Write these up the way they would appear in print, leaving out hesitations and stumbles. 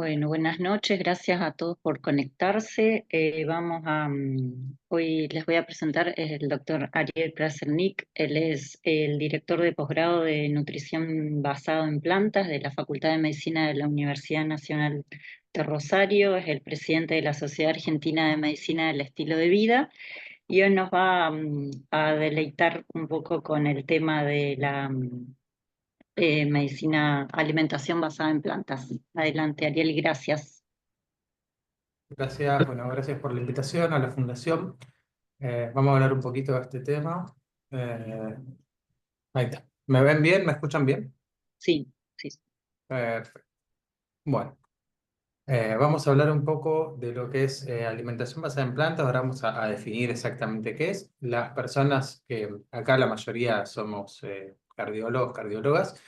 Bueno, buenas noches, gracias a todos por conectarse. Hoy les voy a presentar el doctor Ariel Krasniqi. Él es el director de posgrado de nutrición basado en plantas de la Facultad de Medicina de la Universidad Nacional de Rosario, es el presidente de la Sociedad Argentina de Medicina del Estilo de Vida y hoy nos va a deleitar un poco con el tema de la medicina, alimentación basada en plantas. Adelante, Ariel, y gracias. Gracias, bueno, gracias por la invitación a la Fundación. Vamos a hablar un poquito de este tema. Eh, Ahí está. ¿Me ven bien? ¿Me escuchan bien? Sí, sí. Perfecto. Bueno, vamos a hablar un poco de lo que es alimentación basada en plantas. Ahora vamos a definir exactamente qué es. Las personas que acá la mayoría somos cardiólogos, cardiólogas,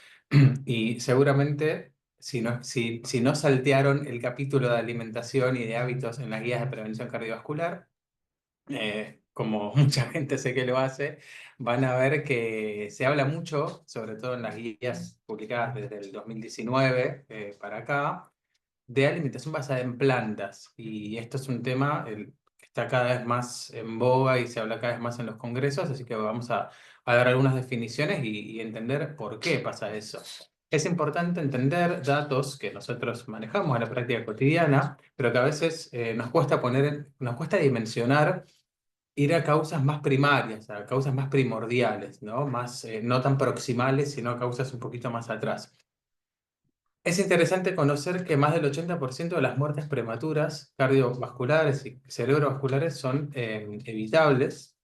y seguramente si no saltearon el capítulo de alimentación y de hábitos en las guías de prevención cardiovascular, como mucha gente sé que lo hace, van a ver que se habla mucho, sobre todo en las guías publicadas desde el 2019 para acá, de alimentación basada en plantas. Y esto es un tema que está cada vez más en boga y se habla cada vez más en los congresos, así que vamos a dar algunas definiciones y entender por qué pasa eso. Es importante entender datos que nosotros manejamos en la práctica cotidiana, pero que a veces nos cuesta dimensionar, ir a causas más primarias, a causas más primordiales, ¿no? Más, no tan proximales, sino a causas un poquito más atrás. Es interesante conocer que más del 80% de las muertes prematuras cardiovasculares y cerebrovasculares son evitables,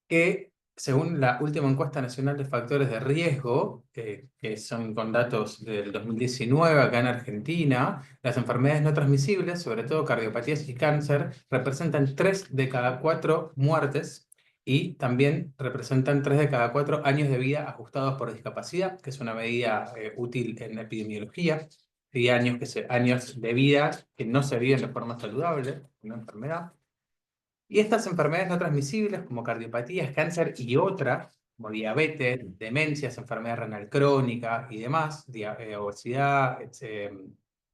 que según la última encuesta nacional de factores de riesgo, que son con datos del 2019 acá en Argentina, las enfermedades no transmisibles, sobre todo cardiopatías y cáncer, representan 3 de cada 4 muertes y también representan 3 de cada 4 años de vida ajustados por discapacidad, que es una medida útil en epidemiología, y años de vida que no se viven de forma saludable, una enfermedad. Y estas enfermedades no transmisibles, como cardiopatías, cáncer y otras, como diabetes, demencias, enfermedad renal crónica y demás, obesidad,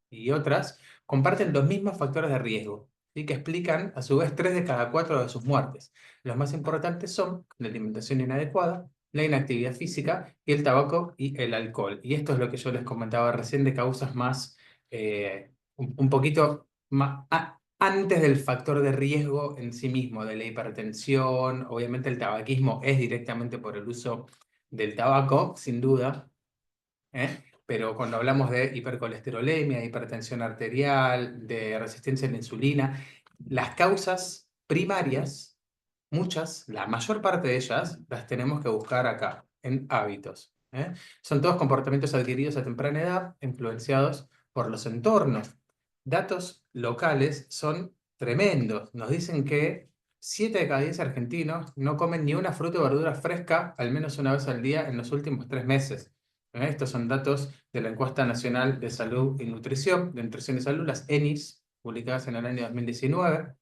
y otras, comparten los mismos factores de riesgo, ¿sí? Que explican a su vez 3 de cada 4 de sus muertes. Los más importantes son la alimentación inadecuada, la inactividad física y el tabaco y el alcohol. Y esto es lo que yo les comentaba recién de causas más, un poquito más antes del factor de riesgo en sí mismo, de la hipertensión. Obviamente el tabaquismo es directamente por el uso del tabaco, sin duda, ¿eh? Pero cuando hablamos de hipercolesterolemia, hipertensión arterial, de resistencia a la insulina, las causas primarias, muchas, la mayor parte de ellas, las tenemos que buscar acá, en hábitos, ¿eh? Son todos comportamientos adquiridos a temprana edad, influenciados por los entornos. Datos locales son tremendos. Nos dicen que 7 de cada 10 argentinos no comen ni una fruta o verdura fresca al menos una vez al día en los últimos 3 meses. Estos son datos de la Encuesta Nacional de Salud y Nutrición, de Nutrición y Salud, las ENIS, publicadas en el año 2019.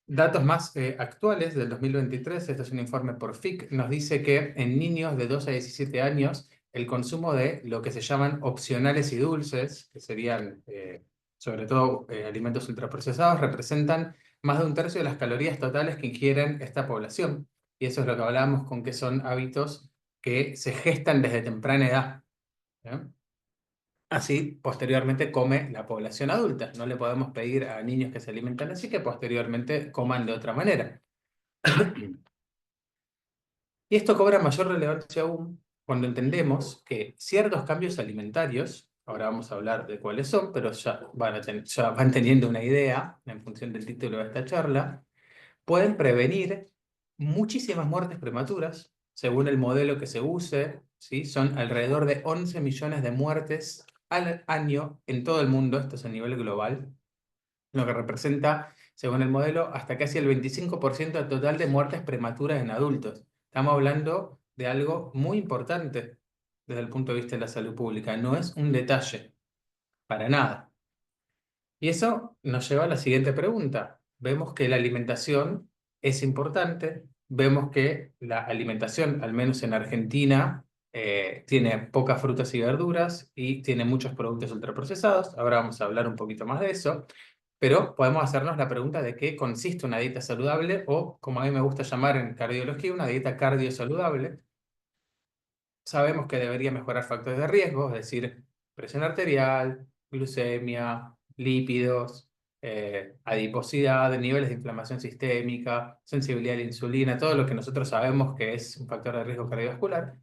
Datos más actuales del 2023, este es un informe por FIC, nos dice que en niños de 2 a 17 años el consumo de lo que se llaman opcionales y dulces, que serían sobre todo alimentos ultraprocesados, representan más de un tercio de las calorías totales que ingieren esta población. Y eso es lo que hablábamos con que son hábitos que se gestan desde temprana edad, ¿eh? Así, posteriormente come la población adulta. No le podemos pedir a niños que se alimentan así que posteriormente coman de otra manera. Y esto cobra mayor relevancia aún cuando entendemos que ciertos cambios alimentarios, ahora vamos a hablar de cuáles son, pero ya van teniendo una idea en función del título de esta charla, pueden prevenir muchísimas muertes prematuras, según el modelo que se use, ¿sí? Son alrededor de 11 millones de muertes al año en todo el mundo, esto es a nivel global, lo que representa, según el modelo, hasta casi el 25% del total de muertes prematuras en adultos. Estamos hablando de algo muy importante desde el punto de vista de la salud pública, no es un detalle, para nada. Y eso nos lleva a la siguiente pregunta. Vemos que la alimentación es importante, vemos que la alimentación, al menos en Argentina, tiene pocas frutas y verduras y tiene muchos productos ultraprocesados. Ahora vamos a hablar un poquito más de eso. Pero podemos hacernos la pregunta de qué consiste una dieta saludable o, como a mí me gusta llamar en cardiología, una dieta cardiosaludable. Sabemos que debería mejorar factores de riesgo, es decir, presión arterial, glucemia, lípidos, adiposidad, niveles de inflamación sistémica, sensibilidad a la insulina, todo lo que nosotros sabemos que es un factor de riesgo cardiovascular,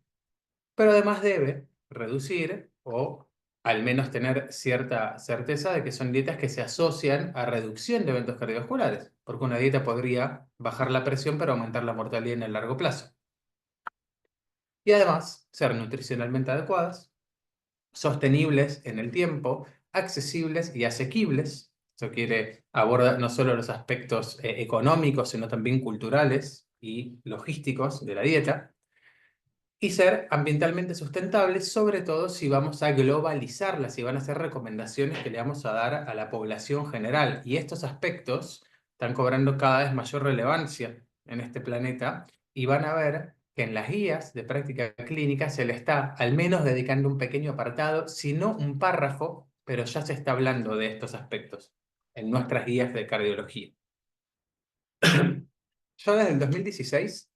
pero además debe reducir o al menos tener cierta certeza de que son dietas que se asocian a reducción de eventos cardiovasculares, porque una dieta podría bajar la presión pero aumentar la mortalidad en el largo plazo. Y además, ser nutricionalmente adecuadas, sostenibles en el tiempo, accesibles y asequibles. Eso quiere abordar no solo los aspectos económicos, sino también culturales y logísticos de la dieta. Y ser ambientalmente sustentables, sobre todo si vamos a globalizarlas, si van a ser recomendaciones que le vamos a dar a la población general. Y estos aspectos están cobrando cada vez mayor relevancia en este planeta y van a ver que en las guías de práctica clínica se le está al menos dedicando un pequeño apartado, si no un párrafo, pero ya se está hablando de estos aspectos en nuestras guías de cardiología. Yo desde el 2016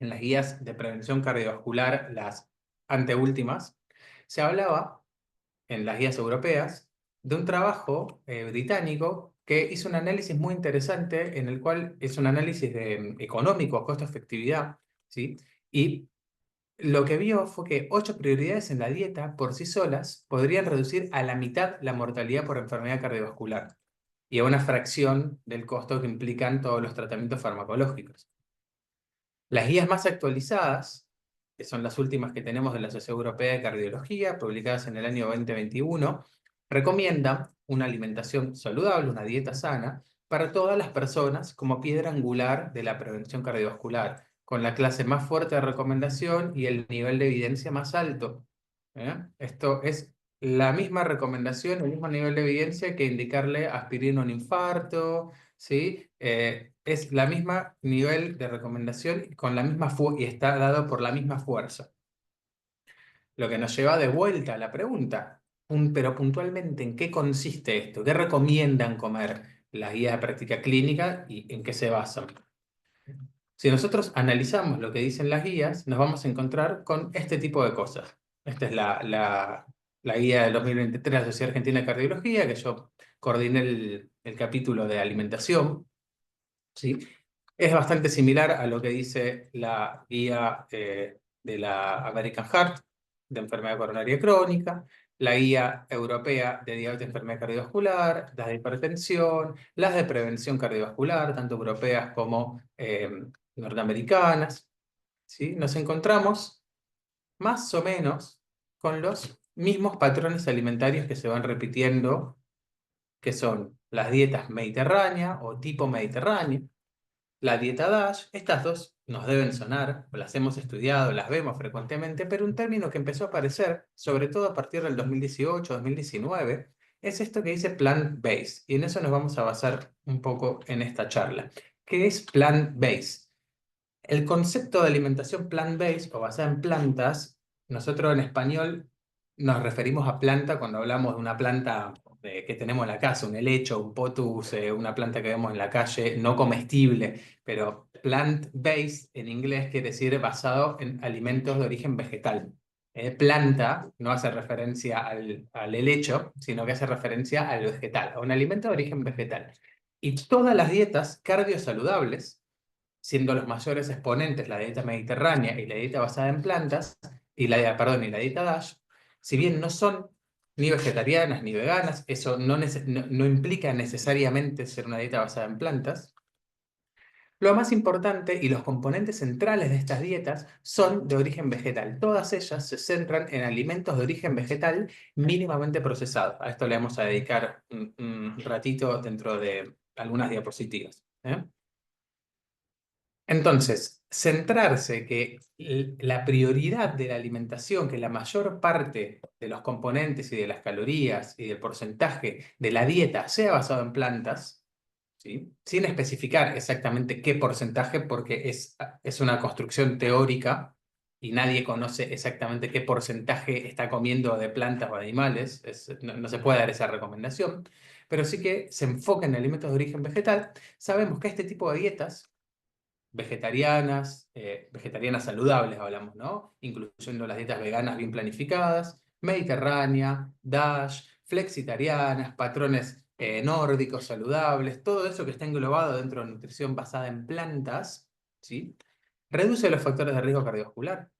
en las guías de prevención cardiovascular, las anteúltimas, se hablaba en las guías europeas de un trabajo británico que hizo un análisis muy interesante en el cual es un análisis de, económico, costo-efectividad, ¿sí? Y lo que vio fue que 8 prioridades en la dieta por sí solas podrían reducir a la mitad la mortalidad por enfermedad cardiovascular y a una fracción del costo que implican todos los tratamientos farmacológicos. Las guías más actualizadas, que son las últimas que tenemos de la Sociedad Europea de Cardiología, publicadas en el año 2021, recomiendan una alimentación saludable, una dieta sana, para todas las personas como piedra angular de la prevención cardiovascular, con la clase más fuerte de recomendación y el nivel de evidencia más alto. Esto es la misma recomendación, el mismo nivel de evidencia que indicarle aspirina a un infarto, ¿sí? Es la misma nivel de recomendación con la misma y está dado por la misma fuerza. Lo que nos lleva de vuelta a la pregunta, pero puntualmente, ¿en qué consiste esto? ¿Qué recomiendan comer las guías de práctica clínica y en qué se basan? Si nosotros analizamos lo que dicen las guías, nos vamos a encontrar con este tipo de cosas. Esta es la guía del 2023 de la Sociedad Argentina de Cardiología, que yo coordiné el capítulo de alimentación, ¿sí? Es bastante similar a lo que dice la guía de la American Heart de enfermedad coronaria crónica, la guía europea de diabetes y enfermedad cardiovascular, las de hipertensión, las de prevención cardiovascular, tanto europeas como norteamericanas, ¿sí? Nos encontramos más o menos con los mismos patrones alimentarios que se van repitiendo, que son las dietas mediterránea o tipo mediterránea, la dieta DASH. Estas dos nos deben sonar, las hemos estudiado, las vemos frecuentemente, pero un término que empezó a aparecer, sobre todo a partir del 2018-2019, es esto que dice plant-based, y en eso nos vamos a basar un poco en esta charla. ¿Qué es plant-based? El concepto de alimentación plant-based o basada en plantas, nosotros en español nos referimos a planta cuando hablamos de una planta que tenemos en la casa, un helecho, un potus, una planta que vemos en la calle, no comestible, pero plant-based en inglés quiere decir basado en alimentos de origen vegetal. Planta no hace referencia al helecho, sino que hace referencia al vegetal, a un alimento de origen vegetal. Y todas las dietas cardiosaludables, siendo los mayores exponentes la dieta mediterránea y la dieta basada en plantas, y la dieta DASH, si bien no son ni vegetarianas ni veganas, eso no implica necesariamente ser una dieta basada en plantas. Lo más importante y los componentes centrales de estas dietas son de origen vegetal. Todas ellas se centran en alimentos de origen vegetal mínimamente procesados. A esto le vamos a dedicar un ratito dentro de algunas diapositivas. Entonces, centrarse que la prioridad de la alimentación, que la mayor parte de los componentes y de las calorías y del porcentaje de la dieta sea basado en plantas, ¿sí? Sin especificar exactamente qué porcentaje, porque es una construcción teórica, y nadie conoce exactamente qué porcentaje está comiendo de plantas o animales, no se puede dar esa recomendación, pero sí que se enfoca en alimentos de origen vegetal. Sabemos que este tipo de dietas vegetarianas, vegetarianas saludables hablamos, ¿no? Incluyendo las dietas veganas bien planificadas, mediterránea, DASH, flexitarianas, patrones nórdicos saludables, todo eso que está englobado dentro de nutrición basada en plantas, ¿sí? Reduce los factores de riesgo cardiovascular.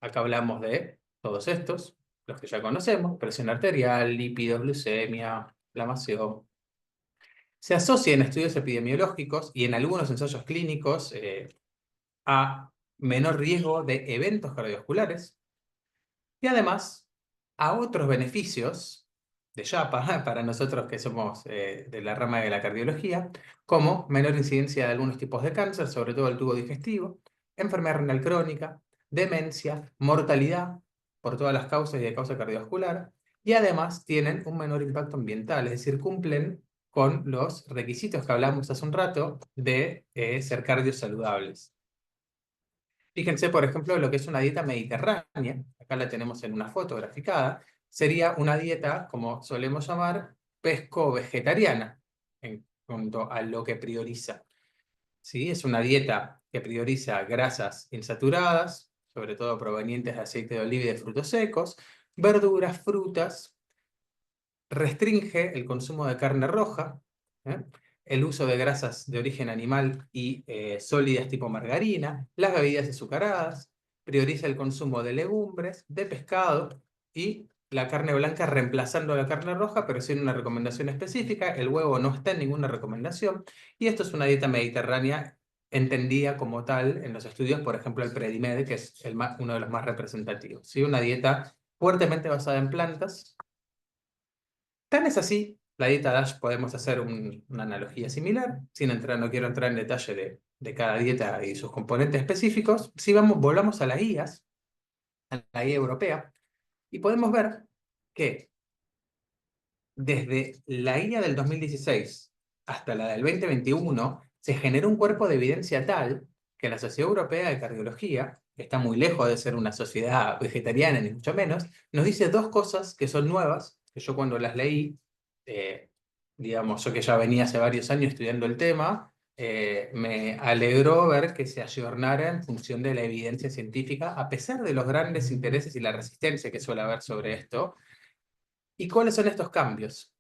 Acá hablamos de todos estos, los que ya conocemos: presión arterial, lípidos, glucemia, inflamación. Se asocia en estudios epidemiológicos y en algunos ensayos clínicos a menor riesgo de eventos cardiovasculares y además a otros beneficios de YAPA para nosotros que somos de la rama de la cardiología, como menor incidencia de algunos tipos de cáncer, sobre todo el tubo digestivo, enfermedad renal crónica, demencia, mortalidad por todas las causas y de causa cardiovascular, y además tienen un menor impacto ambiental, es decir, cumplen con los requisitos que hablamos hace un rato de ser cardiosaludables. Fíjense, por ejemplo, lo que es una dieta mediterránea. Acá la tenemos en una foto graficada. Sería una dieta, como solemos llamar, pesco-vegetariana, en cuanto a lo que prioriza. ¿Sí? Es una dieta que prioriza grasas insaturadas, sobre todo provenientes de aceite de oliva y de frutos secos, verduras, frutas, restringe el consumo de carne roja, ¿eh? El uso de grasas de origen animal y sólidas tipo margarina, las bebidas azucaradas, prioriza el consumo de legumbres, de pescado y la carne blanca reemplazando a la carne roja, pero sin una recomendación específica. El huevo no está en ninguna recomendación. Y esto es una dieta mediterránea entendida como tal en los estudios, por ejemplo, el Predimed, que es uno de los más representativos. ¿Sí? Una dieta fuertemente basada en plantas. Tan es así, la dieta DASH podemos hacer una analogía similar, no quiero entrar en detalle de cada dieta y sus componentes específicos. Si volvamos a las guías, a la guía europea, y podemos ver que desde la guía del 2016 hasta la del 2021 se generó un cuerpo de evidencia tal que la Sociedad Europea de Cardiología, que está muy lejos de ser una sociedad vegetariana ni mucho menos, nos dice dos cosas que son nuevas, que yo cuando las leí, eh, digamos, yo que ya venía hace varios años estudiando el tema, me alegró ver que se ayornara en función de la evidencia científica, a pesar de los grandes intereses y la resistencia que suele haber sobre esto. ¿Y cuáles son estos cambios?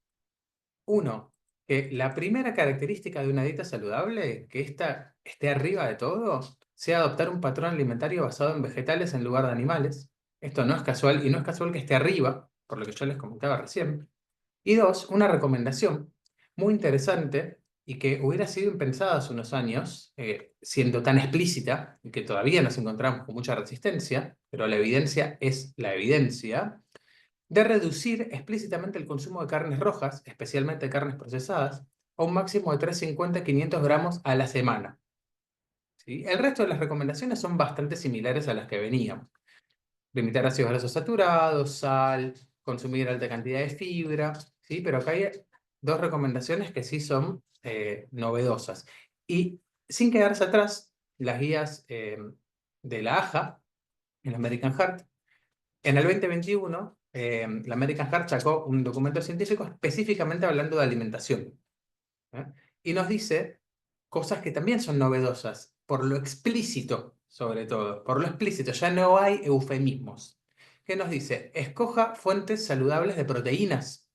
Uno, que la primera característica de una dieta saludable, que ésta esté arriba de todo, sea adoptar un patrón alimentario basado en vegetales en lugar de animales. Esto no es casual, y no es casual que esté arriba, por lo que yo les comentaba recién. Y dos, una recomendación muy interesante y que hubiera sido impensada hace unos años, siendo tan explícita, y que todavía nos encontramos con mucha resistencia, pero la evidencia es la evidencia, de reducir explícitamente el consumo de carnes rojas, especialmente carnes procesadas, a un máximo de 350-500 gramos a la semana. ¿Sí? El resto de las recomendaciones son bastante similares a las que veníamos. Limitar ácidos grasos saturados, sal, consumir alta cantidad de fibra, ¿sí? Pero acá hay dos recomendaciones que sí son novedosas. Y sin quedarse atrás, las guías de la AHA, el American Heart, en el 2021, la American Heart sacó un documento científico específicamente hablando de alimentación, ¿eh? Y nos dice cosas que también son novedosas, por lo explícito, sobre todo, por lo explícito, ya no hay eufemismos. ¿Qué nos dice? Escoja fuentes saludables de proteínas,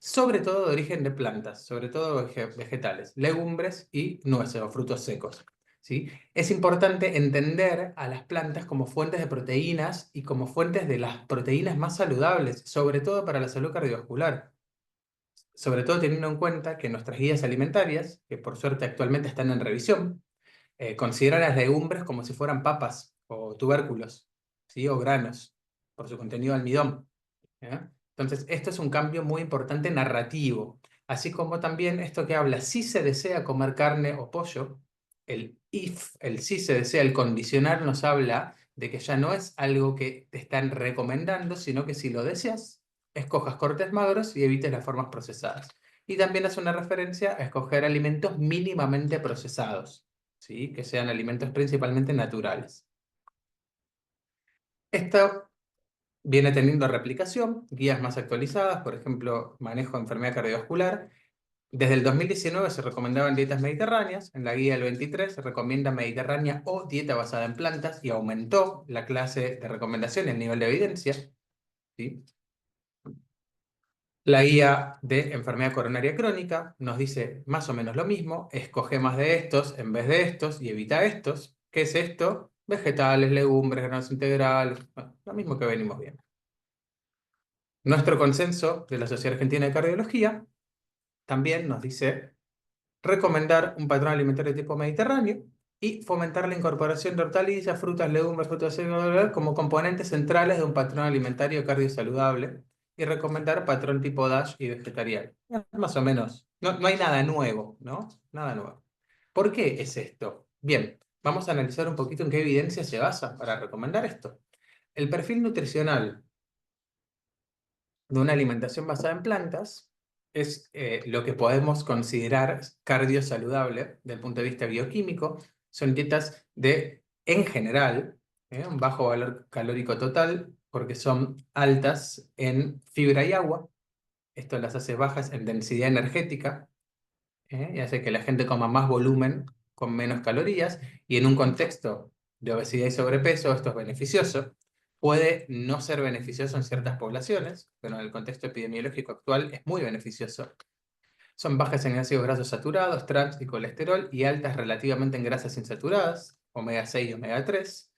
sobre todo de origen de plantas, sobre todo vegetales, legumbres y nueces o frutos secos. ¿Sí? Es importante entender a las plantas como fuentes de proteínas y como fuentes de las proteínas más saludables, sobre todo para la salud cardiovascular. Sobre todo teniendo en cuenta que nuestras guías alimentarias, que por suerte actualmente están en revisión, consideran las legumbres como si fueran papas o tubérculos, ¿sí? O granos, por su contenido de almidón. ¿Eh? Entonces, esto es un cambio muy importante narrativo, así como también esto que habla, si se desea comer carne o pollo, el if, el si se desea, el condicional nos habla de que ya no es algo que te están recomendando, sino que si lo deseas, escojas cortes magros y evites las formas procesadas. Y también hace una referencia a escoger alimentos mínimamente procesados, ¿sí? Que sean alimentos principalmente naturales. Esto viene teniendo replicación, guías más actualizadas, por ejemplo, manejo de enfermedad cardiovascular. Desde el 2019 se recomendaban dietas mediterráneas, en la guía del 23 se recomienda mediterránea o dieta basada en plantas y aumentó la clase de recomendación y el nivel de evidencia, ¿sí? La guía de enfermedad coronaria crónica nos dice más o menos lo mismo, escoge más de estos en vez de estos y evita estos. ¿Qué es esto? Vegetales, legumbres, granos integrales, bueno, lo mismo que venimos viendo. Nuestro consenso de la Sociedad Argentina de Cardiología también nos dice recomendar un patrón alimentario tipo mediterráneo y fomentar la incorporación de hortalizas, frutas, legumbres, frutas secas como componentes centrales de un patrón alimentario cardiosaludable y recomendar patrón tipo DASH y vegetariano. Más o menos. No hay nada nuevo, ¿no? Nada nuevo. ¿Por qué es esto? Bien, vamos a analizar un poquito en qué evidencia se basa para recomendar esto. El perfil nutricional de una alimentación basada en plantas es lo que podemos considerar cardiosaludable desde el punto de vista bioquímico. Son dietas de, en general, un bajo valor calórico total porque son altas en fibra y agua. Esto las hace bajas en densidad energética y hace que la gente coma más volumen con menos calorías. Y en un contexto de obesidad y sobrepeso, esto es beneficioso. Puede no ser beneficioso en ciertas poblaciones, pero en el contexto epidemiológico actual es muy beneficioso. Son bajas en ácidos grasos saturados, trans y colesterol, y altas relativamente en grasas insaturadas, omega 6 y omega 3.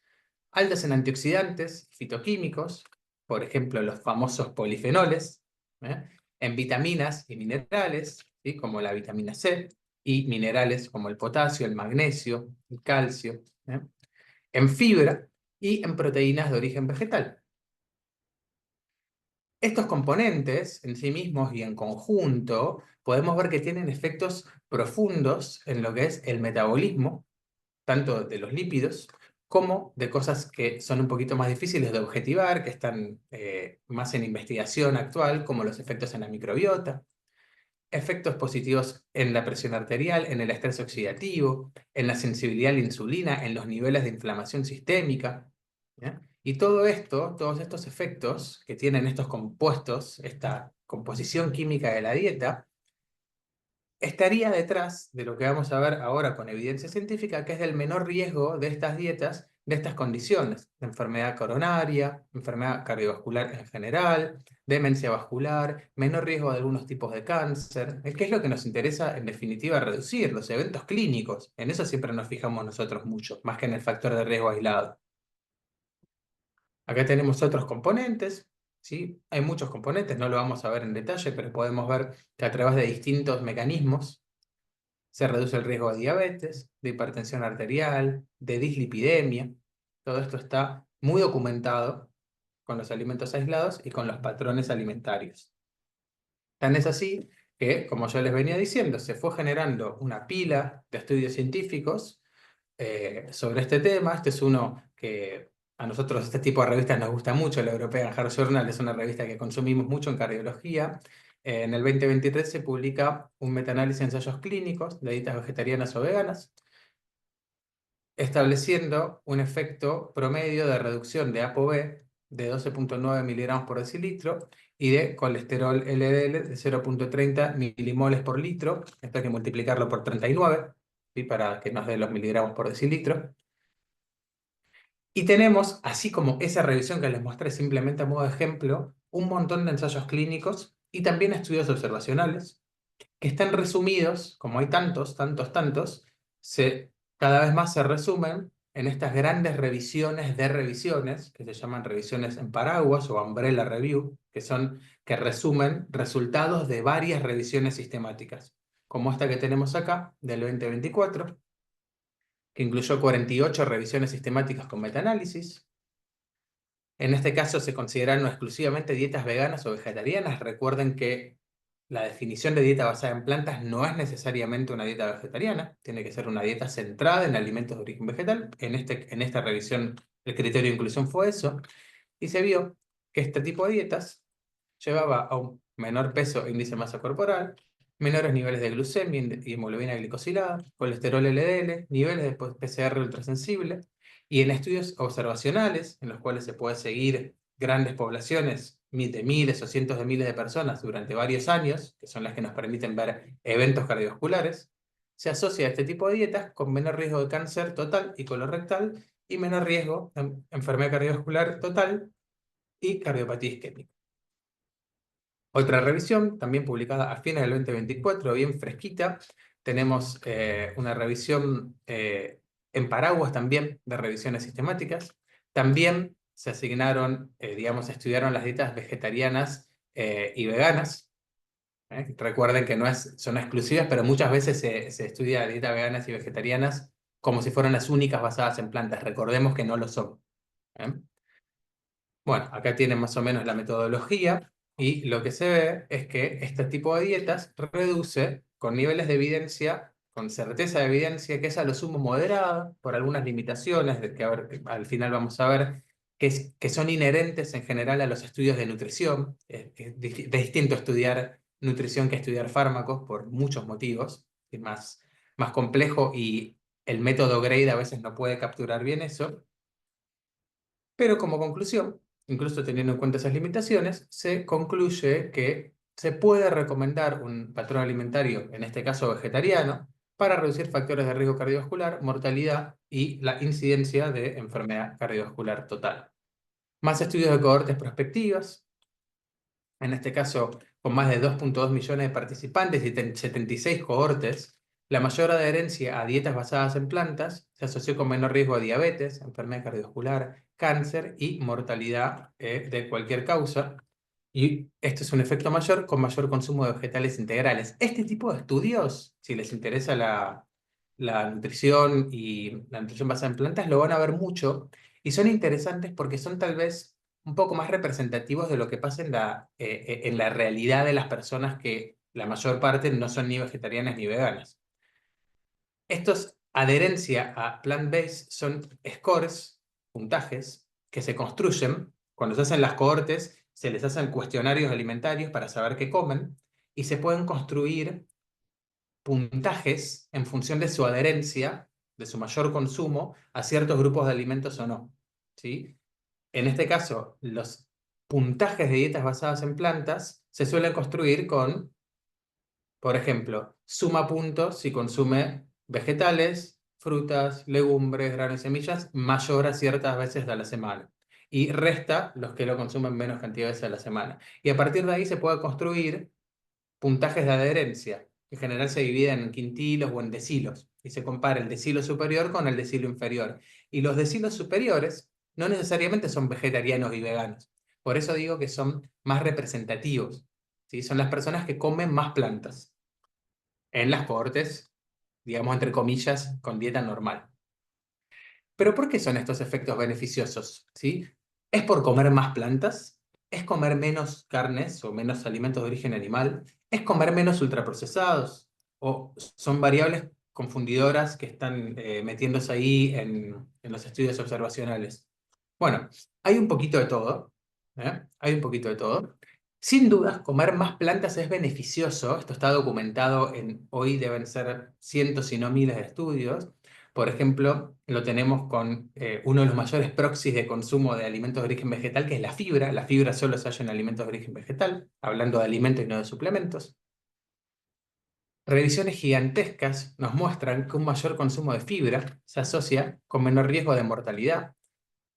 Altas en antioxidantes, fitoquímicos, por ejemplo, los famosos polifenoles, ¿eh? En vitaminas y minerales, ¿sí? Como la vitamina C, y minerales como el potasio, el magnesio, el calcio, ¿eh? En fibra y en proteínas de origen vegetal. Estos componentes en sí mismos y en conjunto podemos ver que tienen efectos profundos en lo que es el metabolismo, tanto de los lípidos como de cosas que son un poquito más difíciles de objetivar, que están más en investigación actual, como los efectos en la microbiota, efectos positivos en la presión arterial, en el estrés oxidativo, en la sensibilidad a la insulina, en los niveles de inflamación sistémica. ¿Ya? Y todo esto, todos estos efectos que tienen estos compuestos, esta composición química de la dieta, estaría detrás de lo que vamos a ver ahora con evidencia científica, que es del menor riesgo de estas dietas, de estas condiciones, de enfermedad coronaria, enfermedad cardiovascular en general, demencia vascular, menor riesgo de algunos tipos de cáncer, que es lo que nos interesa en definitiva reducir, los eventos clínicos. En eso siempre nos fijamos nosotros mucho, más que en el factor de riesgo aislado. Acá tenemos otros componentes, ¿sí? Hay muchos componentes, no lo vamos a ver en detalle, pero podemos ver que a través de distintos mecanismos se reduce el riesgo de diabetes, de hipertensión arterial, de dislipidemia. Todo esto está muy documentado con los alimentos aislados y con los patrones alimentarios. Tan es así que, como yo les venía diciendo, se fue generando una pila de estudios científicos sobre este tema. Este es uno que a nosotros, este tipo de revistas nos gusta mucho. La European Heart Journal es una revista que consumimos mucho en cardiología. En el 2023 se publica un metaanálisis de ensayos clínicos de dietas vegetarianas o veganas, estableciendo un efecto promedio de reducción de ApoB de 12,9 miligramos por decilitro y de colesterol LDL de 0,30 milimoles por litro. Esto hay que multiplicarlo por 39, ¿sí? Para que nos dé los miligramos por decilitro. Y tenemos, así como esa revisión que les mostré simplemente a modo de ejemplo, un montón de ensayos clínicos y también estudios observacionales que están resumidos, como hay tantos, tantos, tantos, cada vez más se resumen en estas grandes revisiones de revisiones, que se llaman revisiones en paraguas o umbrella review, que resumen resultados de varias revisiones sistemáticas, como esta que tenemos acá, del 2024, que incluyó 48 revisiones sistemáticas con metaanálisis. En este caso se consideraron exclusivamente dietas veganas o vegetarianas. Recuerden que la definición de dieta basada en plantas no es necesariamente una dieta vegetariana, tiene que ser una dieta centrada en alimentos de origen vegetal. En esta revisión el criterio de inclusión fue eso, y se vio que este tipo de dietas llevaba a un menor peso e índice de masa corporal, menores niveles de glucemia y hemoglobina glicosilada, colesterol LDL, niveles de PCR ultrasensible Y en estudios observacionales, en los cuales se puede seguir grandes poblaciones de miles o cientos de miles de personas durante varios años, que son las que nos permiten ver eventos cardiovasculares, se asocia este tipo de dietas con menor riesgo de cáncer total y colorectal y menor riesgo de enfermedad cardiovascular total y cardiopatía isquémica. Otra revisión, también publicada a fines del 2024, bien fresquita, tenemos una revisión en paraguas también de revisiones sistemáticas. También se asignaron, estudiaron las dietas vegetarianas y veganas. Recuerden que son exclusivas, pero muchas veces se estudia dietas veganas y vegetarianas como si fueran las únicas basadas en plantas. Recordemos que no lo son. ¿eh? Bueno, acá tienen más o menos la metodología y lo que se ve es que este tipo de dietas reduce con niveles de evidencia, con certeza de evidencia, que es a lo sumo moderada por algunas limitaciones de que al final vamos a ver que son inherentes en general a los estudios de nutrición. Es distinto estudiar nutrición que estudiar fármacos por muchos motivos. Es más complejo y el método Grade a veces no puede capturar bien eso. Pero como conclusión, incluso teniendo en cuenta esas limitaciones, se concluye que se puede recomendar un patrón alimentario, en este caso vegetariano, para reducir factores de riesgo cardiovascular, mortalidad y la incidencia de enfermedad cardiovascular total. Más estudios de cohortes prospectivas, en este caso con más de 2,2 millones de participantes y 76 cohortes. La mayor adherencia a dietas basadas en plantas se asoció con menor riesgo a diabetes, enfermedad cardiovascular, cáncer y mortalidad de cualquier causa. Y esto es un efecto mayor con mayor consumo de vegetales integrales. Este tipo de estudios, si les interesa la nutrición y la nutrición basada en plantas, lo van a ver mucho y son interesantes porque son tal vez un poco más representativos de lo que pasa en la realidad de las personas que la mayor parte no son ni vegetarianas ni veganas. Estos adherencia a plant-based son scores, puntajes, que se construyen cuando se hacen las cohortes, se les hacen cuestionarios alimentarios para saber qué comen y se pueden construir puntajes en función de su adherencia, de su mayor consumo a ciertos grupos de alimentos o no. ¿Sí? En este caso, los puntajes de dietas basadas en plantas se suelen construir con, por ejemplo, suma puntos si consume vegetales, frutas, legumbres, granos y semillas, mayor a ciertas veces de la semana. Y resta los que lo consumen menos cantidad de veces a la semana. Y a partir de ahí se puede construir puntajes de adherencia, que en general se dividen en quintilos o en decilos, y se compara el decilo superior con el decilo inferior. Y los decilos superiores no necesariamente son vegetarianos y veganos. Por eso digo que son más representativos. ¿Sí? Son las personas que comen más plantas en las cohortes, digamos, entre comillas, con dieta normal. ¿Pero por qué son estos efectos beneficiosos? ¿Sí? ¿Es por comer más plantas? ¿Es comer menos carnes o menos alimentos de origen animal? ¿Es comer menos ultraprocesados? ¿O son variables confundidoras que están metiéndose ahí en los estudios observacionales? Bueno, hay un poquito de todo. Hay un poquito de todo. Sin dudas, comer más plantas es beneficioso. Esto está documentado hoy deben ser cientos, si no miles de estudios. Por ejemplo, lo tenemos con uno de los mayores proxies de consumo de alimentos de origen vegetal, que es la fibra. La fibra solo se halla en alimentos de origen vegetal, hablando de alimentos y no de suplementos. Revisiones gigantescas nos muestran que un mayor consumo de fibra se asocia con menor riesgo de mortalidad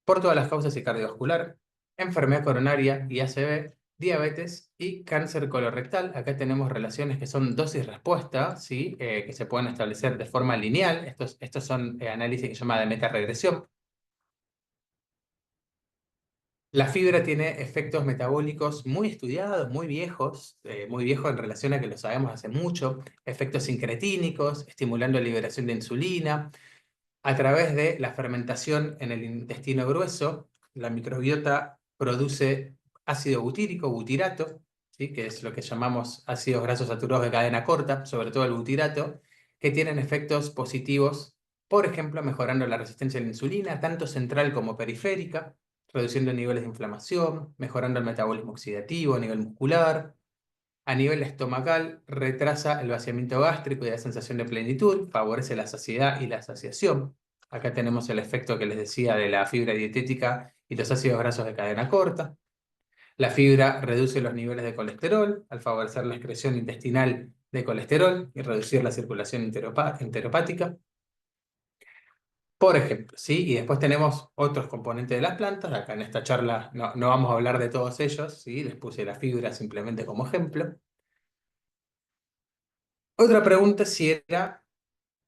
por todas las causas y cardiovascular, enfermedad coronaria y ACV, diabetes y cáncer colorectal. Acá tenemos relaciones que son dosis-respuesta, ¿sí? Que se pueden establecer de forma lineal. Estos son análisis que se llama de metaregresión. La fibra tiene efectos metabólicos muy estudiados, muy viejos en relación a que lo sabemos hace mucho, efectos incretínicos, estimulando la liberación de insulina. A través de la fermentación en el intestino grueso, la microbiota produce ácido butírico, butirato, ¿sí? Que es lo que llamamos ácidos grasos saturados de cadena corta, sobre todo el butirato, que tienen efectos positivos, por ejemplo, mejorando la resistencia a la insulina, tanto central como periférica, reduciendo niveles de inflamación, mejorando el metabolismo oxidativo a nivel muscular. A nivel estomacal, retrasa el vaciamiento gástrico y la sensación de plenitud, favorece la saciedad y la saciación. Acá tenemos el efecto que les decía de la fibra dietética y los ácidos grasos de cadena corta. La fibra reduce los niveles de colesterol al favorecer la excreción intestinal de colesterol y reducir la circulación enteropática, por ejemplo, ¿sí? Y después tenemos otros componentes de las plantas. Acá en esta charla no vamos a hablar de todos ellos, ¿sí? Les puse la fibra simplemente como ejemplo. Otra pregunta es si era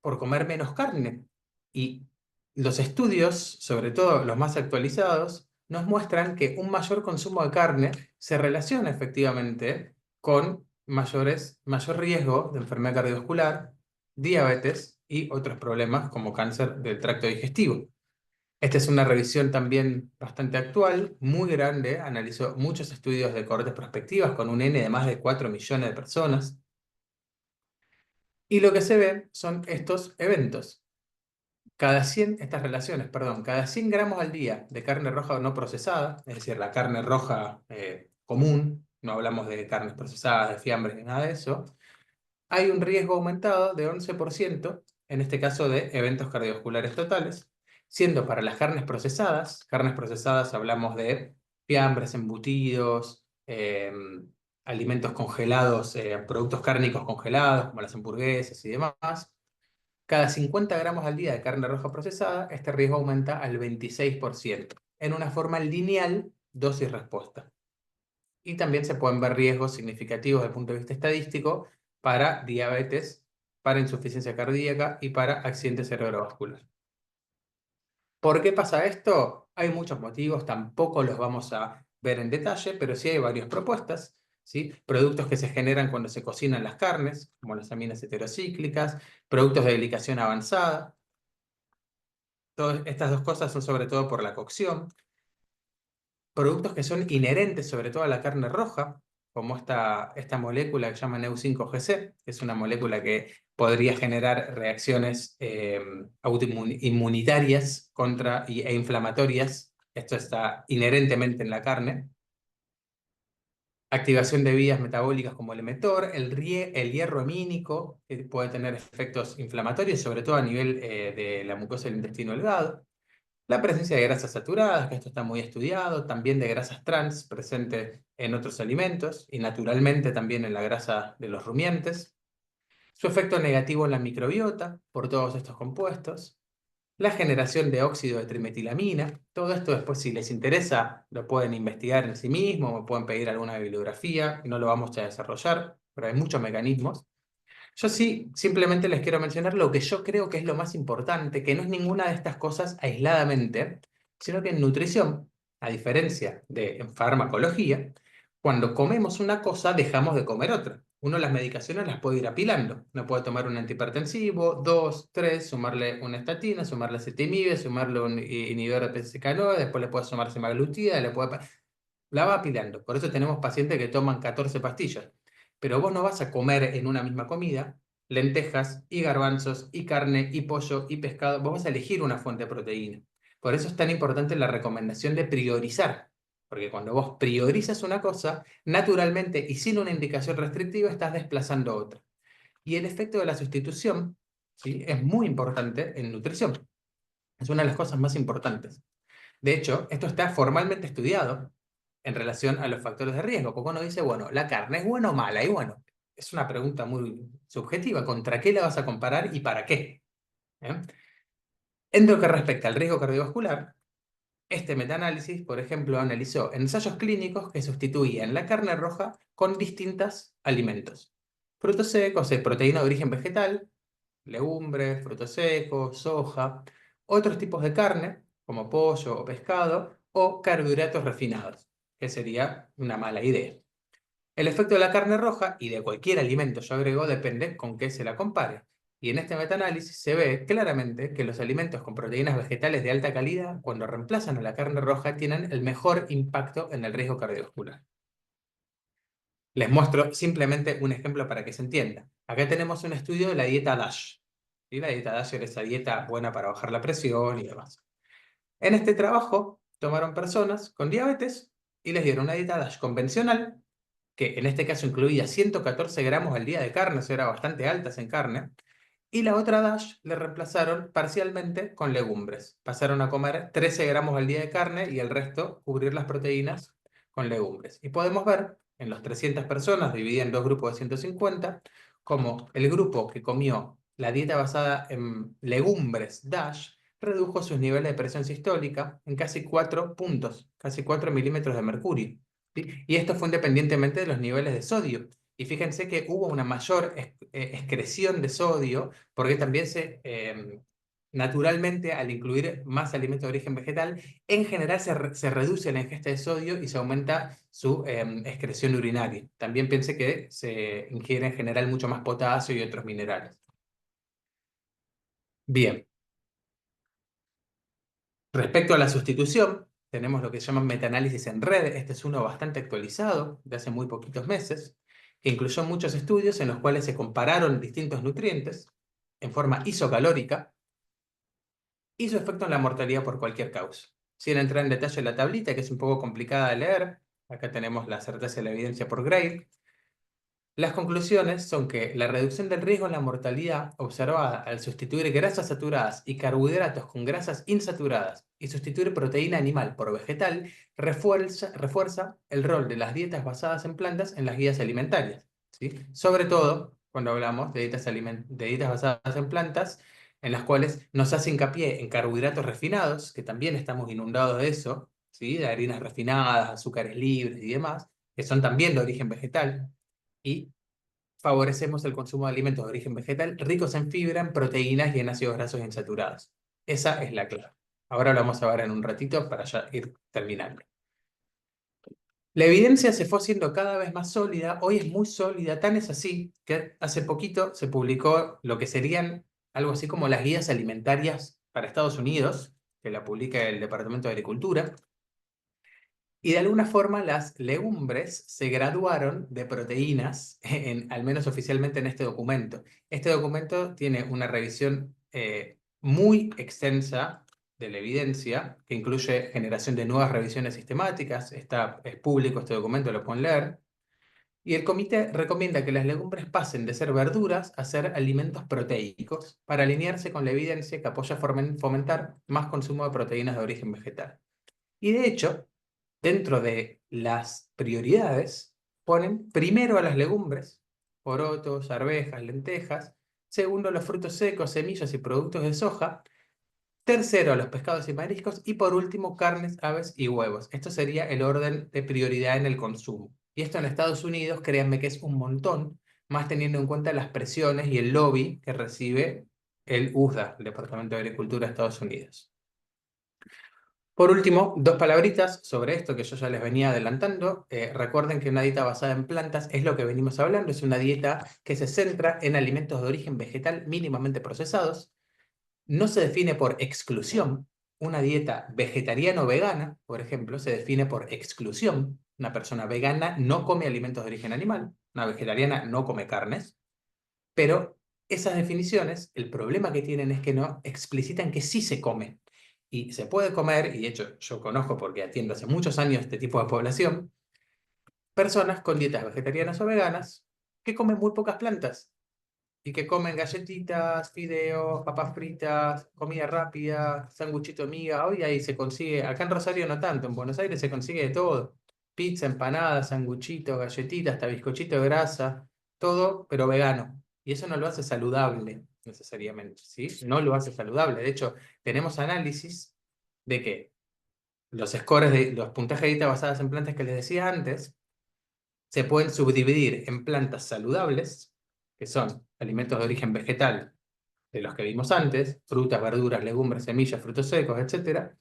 por comer menos carne. Y los estudios, sobre todo los más actualizados, nos muestran que un mayor consumo de carne se relaciona efectivamente con mayor riesgo de enfermedad cardiovascular, diabetes y otros problemas como cáncer del tracto digestivo. Esta es una revisión también bastante actual, muy grande, analizó muchos estudios de cohortes prospectivas con un N de más de 4 millones de personas. Y lo que se ve son estos eventos. Estas relaciones, perdón, cada 100 gramos al día de carne roja no procesada, es decir, la carne roja común, no hablamos de carnes procesadas, de fiambres ni nada de eso, hay un riesgo aumentado de 11%, en este caso de eventos cardiovasculares totales, siendo para las carnes procesadas hablamos de fiambres, embutidos, alimentos congelados, productos cárnicos congelados, como las hamburguesas y demás. Cada 50 gramos al día de carne roja procesada, este riesgo aumenta al 26%, en una forma lineal dosis-respuesta. Y también se pueden ver riesgos significativos desde el punto de vista estadístico para diabetes, para insuficiencia cardíaca y para accidente cerebrovascular. ¿Por qué pasa esto? Hay muchos motivos, tampoco los vamos a ver en detalle, pero sí hay varias propuestas, ¿sí? Productos que se generan cuando se cocinan las carnes, como las aminas heterocíclicas, productos de glicación avanzada. Todas estas dos cosas son sobre todo por la cocción. Productos que son inherentes sobre todo a la carne roja, como esta molécula que se llama Neu5Gc, que es una molécula que podría generar reacciones autoinmunitarias e inflamatorias. Esto está inherentemente en la carne. Activación de vías metabólicas como el mTOR, el hierro hemínico, que puede tener efectos inflamatorios, sobre todo a nivel de la mucosa del intestino delgado. La presencia de grasas saturadas, que esto está muy estudiado, también de grasas trans presente en otros alimentos y naturalmente también en la grasa de los rumiantes. Su efecto negativo en la microbiota por todos estos compuestos. La generación de óxido de trimetilamina. Todo esto después, si les interesa, lo pueden investigar en sí mismos, me pueden pedir alguna bibliografía, no lo vamos a desarrollar, pero hay muchos mecanismos. Yo sí, simplemente les quiero mencionar lo que yo creo que es lo más importante, que no es ninguna de estas cosas aisladamente, sino que en nutrición, a diferencia de en farmacología, cuando comemos una cosa dejamos de comer otra. Uno las medicaciones las puede ir apilando. Uno puede tomar un antihipertensivo, dos, tres, sumarle una estatina, sumarle acetamib, sumarle un inhibidor de PCSK9, después le puede sumar semaglutida, la va apilando. Por eso tenemos pacientes que toman 14 pastillas. Pero vos no vas a comer en una misma comida lentejas y garbanzos y carne y pollo y pescado. Vos vas a elegir una fuente de proteína. Por eso es tan importante la recomendación de priorizar. Porque cuando vos priorizas una cosa, naturalmente y sin una indicación restrictiva, estás desplazando otra. Y el efecto de la sustitución, ¿sí?, es muy importante en nutrición. Es una de las cosas más importantes. De hecho, esto está formalmente estudiado en relación a los factores de riesgo, porque uno dice, bueno, ¿la carne es buena o mala? Y bueno, es una pregunta muy subjetiva, ¿contra qué la vas a comparar y para qué? ¿Eh? En lo que respecta al riesgo cardiovascular, este metaanálisis, por ejemplo, analizó ensayos clínicos que sustituían la carne roja con distintos alimentos. Frutos secos, proteína de origen vegetal, legumbres, frutos secos, soja, otros tipos de carne, como pollo o pescado, o carbohidratos refinados, que sería una mala idea. El efecto de la carne roja y de cualquier alimento, yo agrego, depende con qué se la compare. Y en este metaanálisis se ve claramente que los alimentos con proteínas vegetales de alta calidad, cuando reemplazan a la carne roja, tienen el mejor impacto en el riesgo cardiovascular. Les muestro simplemente un ejemplo para que se entienda. Acá tenemos un estudio de la dieta DASH. ¿Sí? La dieta DASH era esa dieta buena para bajar la presión y demás. En este trabajo tomaron personas con diabetes y les dieron una dieta DASH convencional, que en este caso incluía 114 gramos al día de carne, o sea, era bastante altas en carne, Y la otra DASH le reemplazaron parcialmente con legumbres. Pasaron a comer 13 gramos al día de carne y el resto cubrir las proteínas con legumbres. Y podemos ver en los 300 personas, divididas en dos grupos de 150, como el grupo que comió la dieta basada en legumbres DASH redujo sus niveles de presión sistólica en casi 4 puntos, casi 4 milímetros de mercurio. ¿Sí? Y esto fue independientemente de los niveles de sodio. Y fíjense que hubo una mayor excreción de sodio porque también naturalmente, al incluir más alimentos de origen vegetal, en general se reduce la ingesta de sodio y se aumenta su excreción urinaria. También piense que se ingiere en general mucho más potasio y otros minerales. Bien, respecto a la sustitución, tenemos lo que se llama metaanálisis en red. Este es uno bastante actualizado, de hace muy poquitos meses, que incluyó muchos estudios en los cuales se compararon distintos nutrientes en forma isocalórica y su efecto en la mortalidad por cualquier causa. Sin entrar en detalle en la tablita, que es un poco complicada de leer, acá tenemos la certeza de la evidencia por Gray. Las conclusiones son que la reducción del riesgo en la mortalidad observada al sustituir grasas saturadas y carbohidratos con grasas insaturadas y sustituir proteína animal por vegetal refuerza el rol de las dietas basadas en plantas en las guías alimentarias, ¿sí? Sobre todo cuando hablamos de dietas basadas en plantas, en las cuales nos hace hincapié en carbohidratos refinados, que también estamos inundados de eso, ¿sí? De harinas refinadas, azúcares libres y demás, que son también de origen vegetal, y favorecemos el consumo de alimentos de origen vegetal ricos en fibra, en proteínas y en ácidos grasos insaturados. Esa es la clave. Ahora lo vamos a ver en un ratito para ya ir terminando. La evidencia se fue haciendo cada vez más sólida, hoy es muy sólida, tan es así que hace poquito se publicó lo que serían algo así como las guías alimentarias para Estados Unidos, que la publica el Departamento de Agricultura, y de alguna forma las legumbres se graduaron de proteínas, al menos oficialmente en este documento. Este documento tiene una revisión muy extensa de la evidencia, que incluye generación de nuevas revisiones sistemáticas. Es público este documento, lo pueden leer. Y el comité recomienda que las legumbres pasen de ser verduras a ser alimentos proteicos para alinearse con la evidencia que apoya fomentar más consumo de proteínas de origen vegetal. Y de hecho, dentro de las prioridades, ponen primero a las legumbres, porotos, arvejas, lentejas, segundo a los frutos secos, semillas y productos de soja, tercero a los pescados y mariscos y por último carnes, aves y huevos. Esto sería el orden de prioridad en el consumo. Y esto en Estados Unidos, créanme que es un montón, más teniendo en cuenta las presiones y el lobby que recibe el USDA, el Departamento de Agricultura de Estados Unidos. Por último, dos palabritas sobre esto que yo ya les venía adelantando. Recuerden que una dieta basada en plantas es lo que venimos hablando, es una dieta que se centra en alimentos de origen vegetal mínimamente procesados. No se define por exclusión. Una dieta vegetariana o vegana, por ejemplo, se define por exclusión. Una persona vegana no come alimentos de origen animal, una vegetariana no come carnes, pero esas definiciones, el problema que tienen es que no explicitan que sí se come. Y se puede comer, y de hecho yo conozco porque atiendo hace muchos años este tipo de población, personas con dietas vegetarianas o veganas que comen muy pocas plantas y que comen galletitas, fideos, papas fritas, comida rápida, sanguchito de miga. Hoy ahí se consigue, acá en Rosario no tanto, en Buenos Aires se consigue de todo. Pizza, empanadas, sanguchito, galletitas, hasta bizcochito de grasa, todo, pero vegano. Y eso no lo hace saludable necesariamente, ¿sí? No lo hace saludable. De hecho, tenemos análisis de que los scores de los puntajes de dieta basadas en plantas que les decía antes se pueden subdividir en plantas saludables, que son alimentos de origen vegetal, de los que vimos antes, frutas, verduras, legumbres, semillas, frutos secos, etc.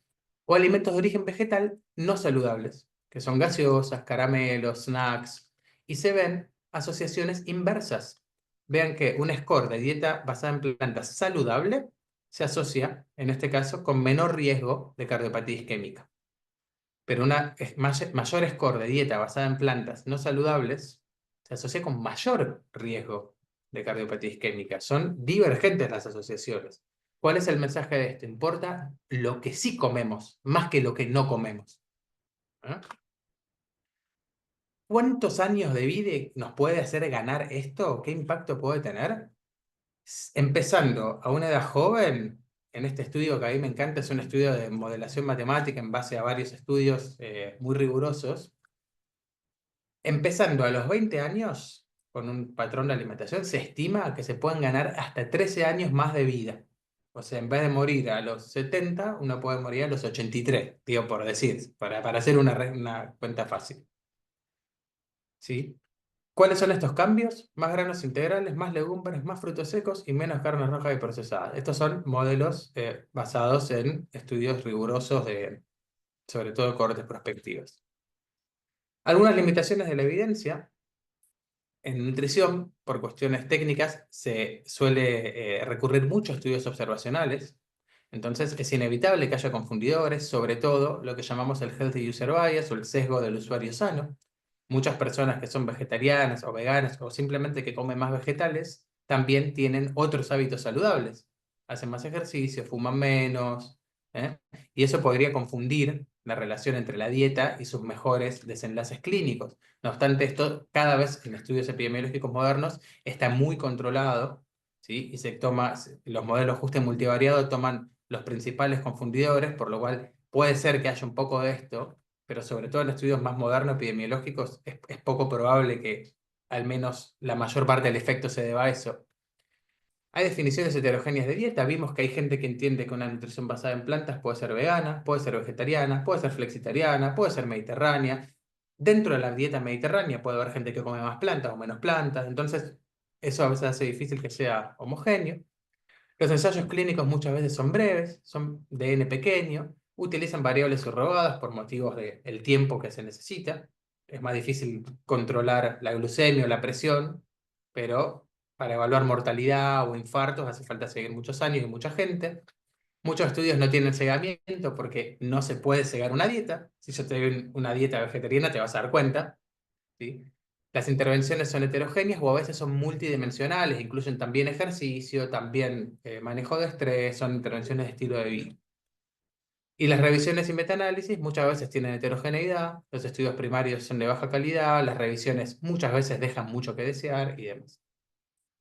O alimentos de origen vegetal no saludables, que son gaseosas, caramelos, snacks, y se ven asociaciones inversas. Vean que un score de dieta basada en plantas saludable se asocia, en este caso, con menor riesgo de cardiopatía isquémica. Pero una mayor score de dieta basada en plantas no saludables se asocia con mayor riesgo de cardiopatía isquémica. Son divergentes las asociaciones. ¿Cuál es el mensaje de esto? Importa lo que sí comemos, más que lo que no comemos. ¿Eh? ¿Cuántos años de vida nos puede hacer ganar esto? ¿Qué impacto puede tener? Empezando a una edad joven, en este estudio que a mí me encanta, es un estudio de modelación matemática en base a varios estudios muy rigurosos. Empezando a los 20 años, con un patrón de alimentación, se estima que se pueden ganar hasta 13 años más de vida. O sea, en vez de morir a los 70, uno puede morir a los 83, digo por decir, para hacer una cuenta fácil. ¿Sí? ¿Cuáles son estos cambios? Más granos integrales, más legumbres, más frutos secos y menos carnes rojas y procesadas. Estos son modelos basados en estudios rigurosos de, sobre todo, de cohortes prospectivas. Algunas limitaciones de la evidencia. En nutrición, por cuestiones técnicas, se suele recurrir mucho a estudios observacionales. Entonces, es inevitable que haya confundidores, sobre todo lo que llamamos el healthy user bias o el sesgo del usuario sano. Muchas personas que son vegetarianas o veganas o simplemente que comen más vegetales, también tienen otros hábitos saludables. Hacen más ejercicio, fuman menos, ¿eh? Y eso podría confundir la relación entre la dieta y sus mejores desenlaces clínicos. No obstante, esto cada vez en estudios epidemiológicos modernos está muy controlado, ¿sí? Y los modelos de ajuste multivariado toman los principales confundidores, por lo cual puede ser que haya un poco de esto, pero sobre todo en estudios más modernos epidemiológicos es poco probable que al menos la mayor parte del efecto se deba a eso. Hay definiciones heterogéneas de dieta. Vimos que hay gente que entiende que una nutrición basada en plantas puede ser vegana, puede ser vegetariana, puede ser flexitariana, puede ser mediterránea. Dentro de la dieta mediterránea puede haber gente que come más plantas o menos plantas. Entonces, eso a veces hace difícil que sea homogéneo. Los ensayos clínicos muchas veces son breves, son de N pequeño, utilizan variables subrogadas por motivos del tiempo que se necesita. Es más difícil controlar la glucemia o la presión, pero para evaluar mortalidad o infartos hace falta seguir muchos años y mucha gente. Muchos estudios no tienen cegamiento porque no se puede cegar una dieta. Si yo te doy una dieta vegetariana te vas a dar cuenta, ¿sí? Las intervenciones son heterogéneas o a veces son multidimensionales, incluyen también ejercicio, también manejo de estrés, son intervenciones de estilo de vida. Y las revisiones y metaanálisis muchas veces tienen heterogeneidad, los estudios primarios son de baja calidad, las revisiones muchas veces dejan mucho que desear y demás.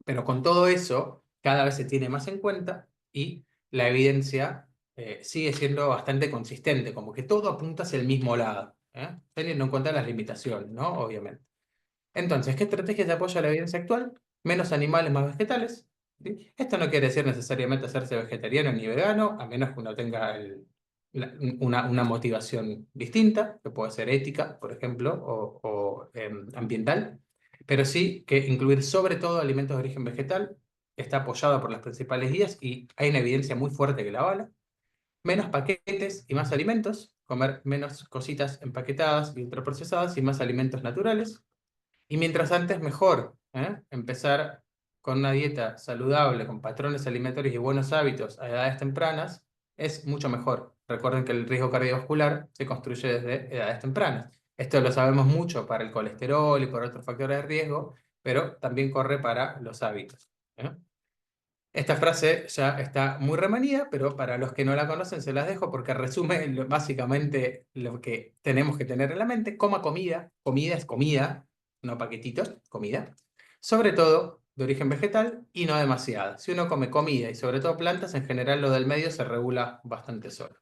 Pero con todo eso, cada vez se tiene más en cuenta y la evidencia sigue siendo bastante consistente, como que todo apunta hacia el mismo lado, teniendo en cuenta las limitaciones, ¿no? Obviamente. Entonces, ¿qué estrategias apoya la evidencia actual? Menos animales, más vegetales. ¿Sí? Esto no quiere decir necesariamente hacerse vegetariano ni vegano, a menos que uno tenga una motivación distinta, que puede ser ética, por ejemplo, o ambiental, pero sí que incluir sobre todo alimentos de origen vegetal está apoyado por las principales guías y hay una evidencia muy fuerte que la avala. Menos paquetes y más alimentos, comer menos cositas empaquetadas y ultraprocesadas y más alimentos naturales. Y mientras antes, mejor, ¿eh? Empezar con una dieta saludable, con patrones alimentarios y buenos hábitos a edades tempranas, es mucho mejor. Recuerden que el riesgo cardiovascular se construye desde edades tempranas. Esto lo sabemos mucho para el colesterol y por otros factores de riesgo, pero también corre para los hábitos, ¿eh? Esta frase ya está muy remanida, pero para los que no la conocen se las dejo porque resume básicamente lo que tenemos que tener en la mente. Coma comida, comida es comida, no paquetitos, comida. Sobre todo de origen vegetal y no demasiada. Si uno come comida y sobre todo plantas, en general lo del medio se regula bastante solo.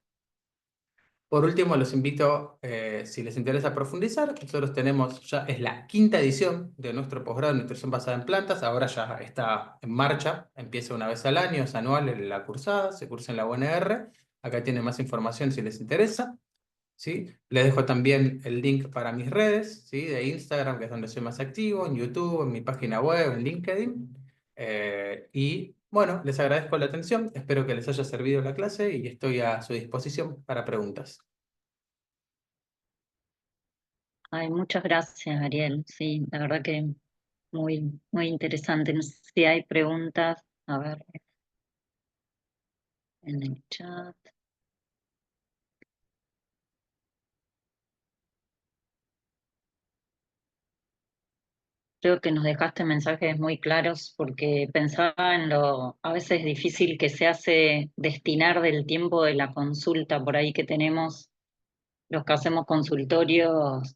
Por último, los invito, si les interesa profundizar, nosotros tenemos, ya es la quinta edición de nuestro posgrado de nutrición basada en plantas, ahora ya está en marcha, empieza una vez al año, es anual en la cursada, se cursa en la UNR, acá tienen más información si les interesa, ¿sí? Les dejo también el link para mis redes, ¿sí? De Instagram, que es donde soy más activo, en YouTube, en mi página web, en LinkedIn, y bueno, les agradezco la atención, espero que les haya servido la clase y estoy a su disposición para preguntas. Ay, muchas gracias, Ariel. Sí, la verdad que muy interesante. No sé si hay preguntas. A ver, en el chat. Creo que nos dejaste mensajes muy claros porque pensaba en lo a veces difícil que se hace destinar del tiempo de la consulta por ahí que tenemos, los que hacemos consultorios,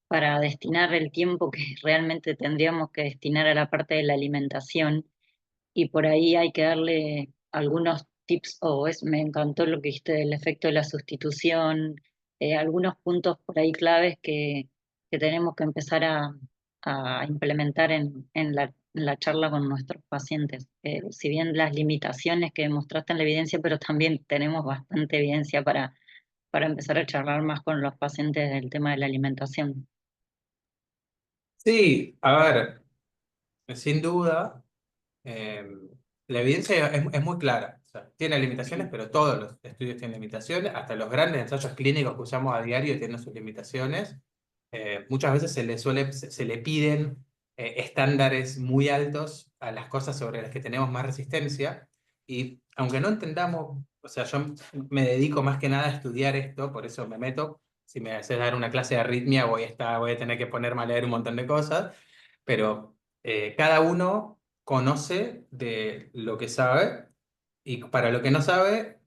para destinar el tiempo que realmente tendríamos que destinar a la parte de la alimentación. y por ahí hay que darle algunos tips, me encantó lo que dijiste del efecto de la sustitución, algunos puntos por ahí claves que tenemos que empezar a implementar en la charla con nuestros pacientes. Si bien las limitaciones que demostraste en la evidencia, pero también tenemos bastante evidencia para empezar a charlar más con los pacientes del tema de la alimentación. Sí, a ver, sin duda, eh, la evidencia es muy clara. O sea, tiene limitaciones, pero todos los estudios tienen limitaciones, hasta los grandes ensayos clínicos que usamos a diario tienen sus limitaciones. Muchas veces se le piden estándares muy altos a las cosas sobre las que tenemos más resistencia, y aunque no entendamos, o sea, yo me dedico más que nada a estudiar esto, por eso me meto. Si me haces dar una clase de arritmia, voy a tener que ponerme a leer un montón de cosas, pero cada uno conoce de lo que sabe, y para lo que no sabe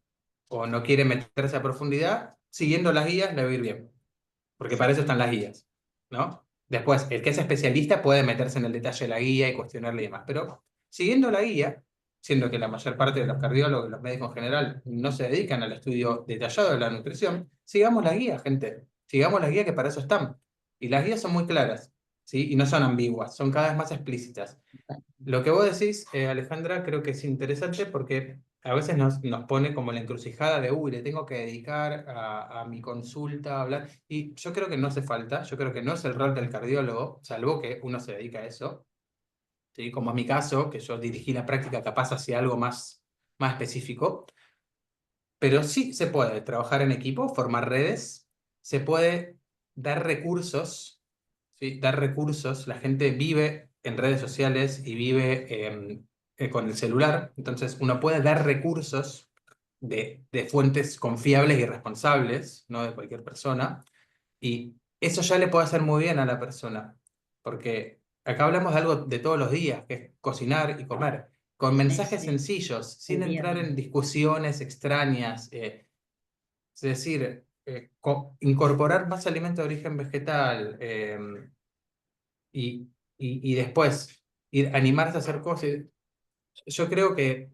o no quiere meterse a profundidad, siguiendo las guías le va a ir bien, porque para Sí, eso están las guías, ¿no? Después, el que es especialista puede meterse en el detalle de la guía y cuestionarle y demás, pero siguiendo la guía, siendo que la mayor parte de los cardiólogos y los médicos en general no se dedican al estudio detallado de la nutrición, sigamos la guía, gente. Sigamos la guía, que para eso están. Y las guías son muy claras, ¿sí? Y no son ambiguas, son cada vez más explícitas. Lo que vos decís, Alejandra, creo que es interesante porque a veces nos pone como la encrucijada de, uy, le tengo que dedicar a mi consulta, a hablar. Y yo creo que no hace falta, yo creo que no es el rol del cardiólogo, salvo que uno se dedica a eso, ¿sí? Como en mi caso, que yo dirigí la práctica capaz hacia algo más específico. Pero sí se puede trabajar en equipo, formar redes, se puede dar recursos, ¿sí? Dar recursos. La gente vive en redes sociales y vive con el celular, entonces uno puede dar recursos de fuentes confiables y responsables, no de cualquier persona, y eso ya le puede hacer muy bien a la persona, porque acá hablamos de algo de todos los días, que es cocinar y comer, con sí, mensajes sí, sencillos, sin el día a entrar día. en discusiones extrañas. Es decir, incorporar más alimento de origen vegetal, y, y después animarse a hacer cosas. Yo creo que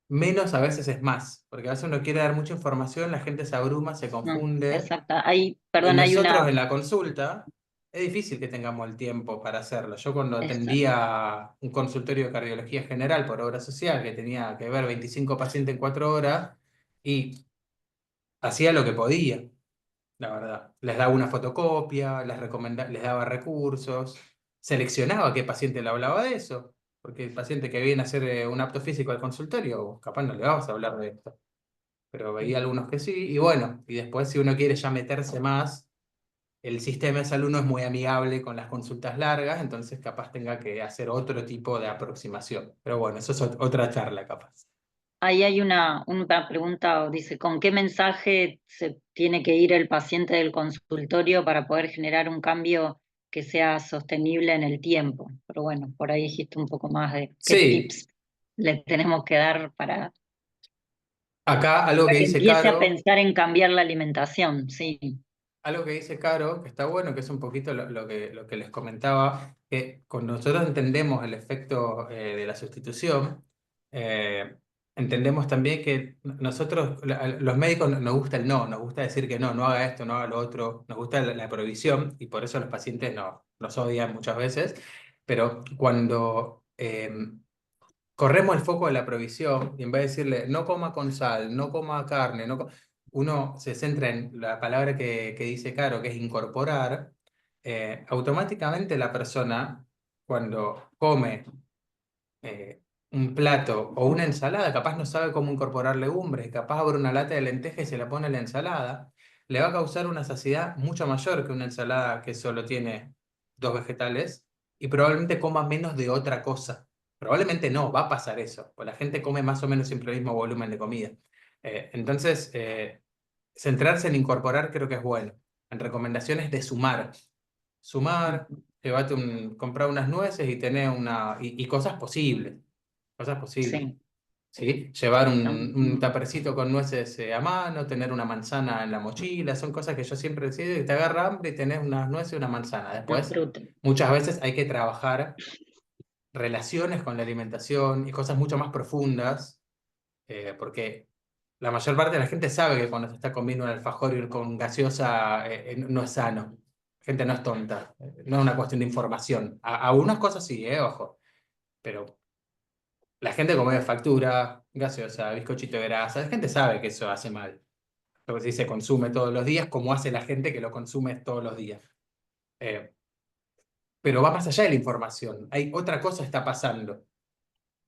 menos a veces es más, porque a veces uno quiere dar mucha información, la gente se abruma, se No, confunde. exacto. Hay, Y perdón, hay nosotros una, en la consulta, es difícil que tengamos el tiempo para hacerlo. Yo cuando exacto. atendía un consultorio de cardiología general por obra social, que tenía que ver 25 pacientes en 4 horas, y hacía lo que podía, la verdad. Les daba una fotocopia, les daba recursos, seleccionaba qué paciente le hablaba de eso, porque el paciente que viene a hacer un apto físico al consultorio, capaz no le vamos a hablar de esto, pero veía algunos que sí, y bueno, y después si uno quiere ya meterse más, el sistema de salud no es muy amigable con las consultas largas, entonces capaz tenga que hacer otro tipo de aproximación. Pero bueno, eso es otra charla capaz. Ahí hay una pregunta, o dice, ¿con qué mensaje se tiene que ir el paciente del consultorio para poder generar un cambio que sea sostenible en el tiempo? Pero bueno, por ahí dijiste un poco más de qué Sí, tips le tenemos que dar acá algo para que que dice empiece a Caro. pensar en cambiar la alimentación, sí. Algo que dice Caro, que está bueno, que es un poquito lo que les comentaba, que cuando nosotros entendemos el efecto de la sustitución, eh, entendemos también que nosotros, los médicos, nos gusta el no, nos gusta decir que no, no haga esto, no haga lo otro, nos gusta la prohibición, y por eso los pacientes nos odian muchas veces, pero cuando corremos el foco de la provisión, y en vez de decirle no coma con sal, no coma carne, uno se centra en la palabra que dice Caro, que es incorporar. Automáticamente la persona, cuando come un plato o una ensalada, capaz no sabe cómo incorporar legumbres, capaz abre una lata de lentejas y se la pone en la ensalada, le va a causar una saciedad mucho mayor que una ensalada que solo tiene dos vegetales, y probablemente coma menos de otra cosa. Probablemente no, va a pasar eso, pues la gente come más o menos siempre el mismo volumen de comida. Entonces, centrarse en incorporar creo que es bueno. En recomendaciones de sumar. Sumar, llévate comprar unas nueces y tener y cosas posibles. Cosas posibles. Sí, ¿Sí? Llevar un mm, tapercito con nueces a mano, tener una manzana en la mochila, son cosas que yo siempre decía, que te agarra hambre y tenés unas nueces y una manzana. una Después, fruta. muchas veces hay que trabajar relaciones con la alimentación y cosas mucho más profundas, porque la mayor parte de la gente sabe que cuando se está comiendo un alfajor con gaseosa no es sano. La gente no es tonta, no es una cuestión de información. Algunas cosas sí, ojo, pero la gente come factura, gaseosa, bizcochito de grasa, la gente sabe que eso hace mal. Lo que sí se consume todos los días, como hace la gente que lo consume todos los días. Eh, pero va más allá de la información. Hay otra cosa que está pasando.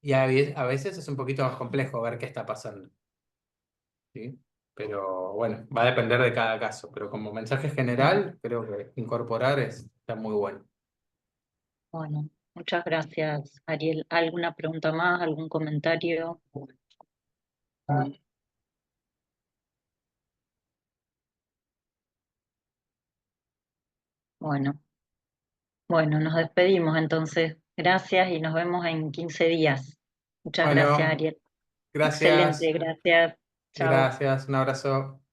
Y a veces es un poquito más complejo ver qué está pasando. ¿Sí? Pero bueno, va a depender de cada caso. Pero como mensaje Bien, general, creo que incorporar está muy bueno. bueno, muchas gracias, Ariel. ¿Alguna pregunta más? ¿Algún comentario? Bueno, bueno, nos despedimos entonces. Gracias y nos vemos en 15 días. Muchas gracias, Bueno, Ariel. Excelente, gracias. gracias. Chao. Gracias. Un abrazo.